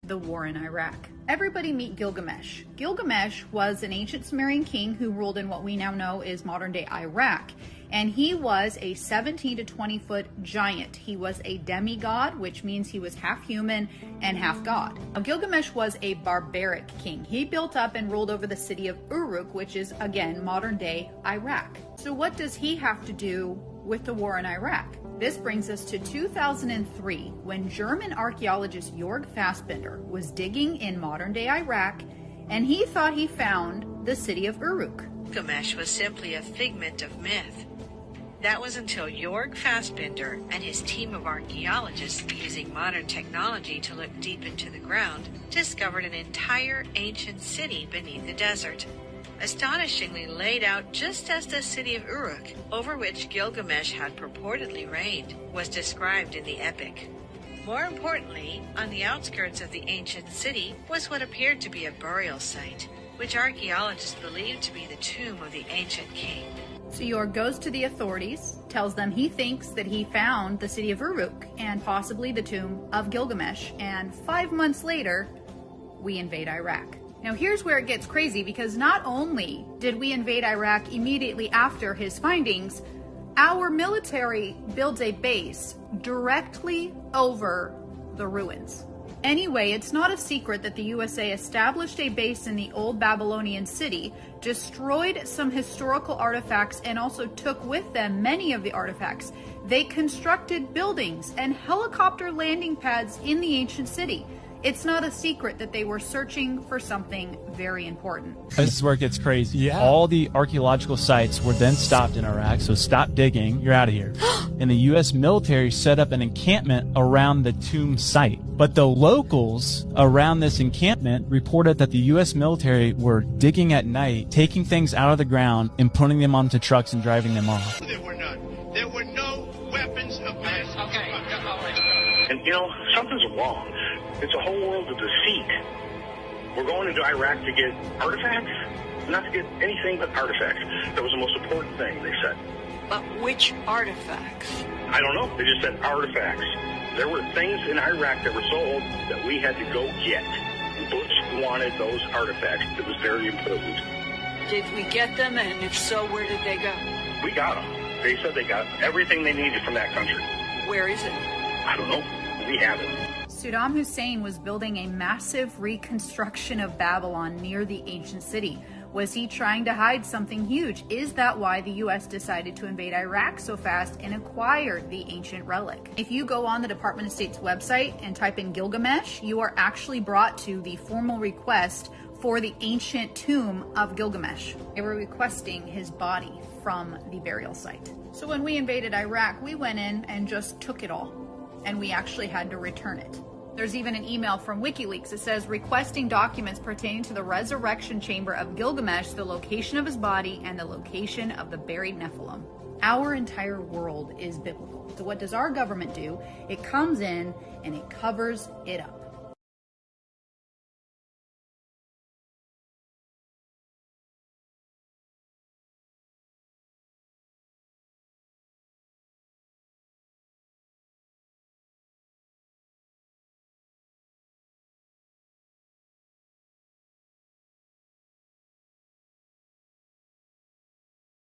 The war in Iraq. Everybody meet Gilgamesh. Gilgamesh was an ancient Sumerian king who ruled in what we now know is modern-day Iraq. And he was a 17 to 20 foot giant. He was a demigod, which means he was half human and half god. Now, Gilgamesh was a barbaric king. He built up and ruled over the city of Uruk, which is, again, modern-day Iraq. So what does he have to do with the war in Iraq? This brings us to 2003, when German archaeologist Jörg Fassbinder was digging in modern-day Iraq, and he thought he found the city of Uruk. Gilgamesh was simply a figment of myth. That was until Jörg Fassbinder and his team of archaeologists, using modern technology to look deep into the ground, discovered an entire ancient city beneath the desert, astonishingly laid out just as the city of Uruk, over which Gilgamesh had purportedly reigned, was described in the epic. More importantly, on the outskirts of the ancient city was what appeared to be a burial site, which archaeologists believed to be the tomb of the ancient king. So Jörg goes to the authorities, tells them he thinks that he found the city of Uruk and possibly the tomb of Gilgamesh, and 5 months later, we invade Iraq. Now here's where it gets crazy, because not only did we invade Iraq immediately after his findings, our military builds a base directly over the ruins. Anyway, it's not a secret that the USA established a base in the old Babylonian city, destroyed some historical artifacts, and also took with them many of the artifacts. They constructed buildings and helicopter landing pads in the ancient city. It's not a secret that they were searching for something very important. This is where it gets crazy. Yeah. All the archaeological sites were then stopped in Iraq, so stop digging, you're out of here. And the U.S. military set up an encampment around the tomb site. But the locals around this encampment reported that the U.S. military were digging at night, taking things out of the ground and putting them onto trucks and driving them off. There were none. There were no weapons of mass. Okay. And, something's wrong. It's a whole world of deceit. We're going into Iraq to get artifacts, not to get anything but artifacts. That was the most important thing, they said. But which artifacts? I don't know. They just said artifacts. There were things in Iraq that were sold that we had to go get. Bush wanted those artifacts. It was very important. Did we get them, and if so, where did they go? We got them. They said they got everything they needed from that country. Where is it? I don't know. We have it. Saddam Hussein was building a massive reconstruction of Babylon near the ancient city. Was he trying to hide something huge? Is that why the U.S. decided to invade Iraq so fast and acquire the ancient relic? If you go on the Department of State's website and type in Gilgamesh, you are actually brought to the formal request for the ancient tomb of Gilgamesh. They were requesting his body from the burial site. So when we invaded Iraq, we went in and just took it all, and we actually had to return it. There's even an email from WikiLeaks that says, requesting documents pertaining to the resurrection chamber of Gilgamesh, the location of his body, and the location of the buried Nephilim. Our entire world is biblical. So what does our government do? It comes in and it covers it up.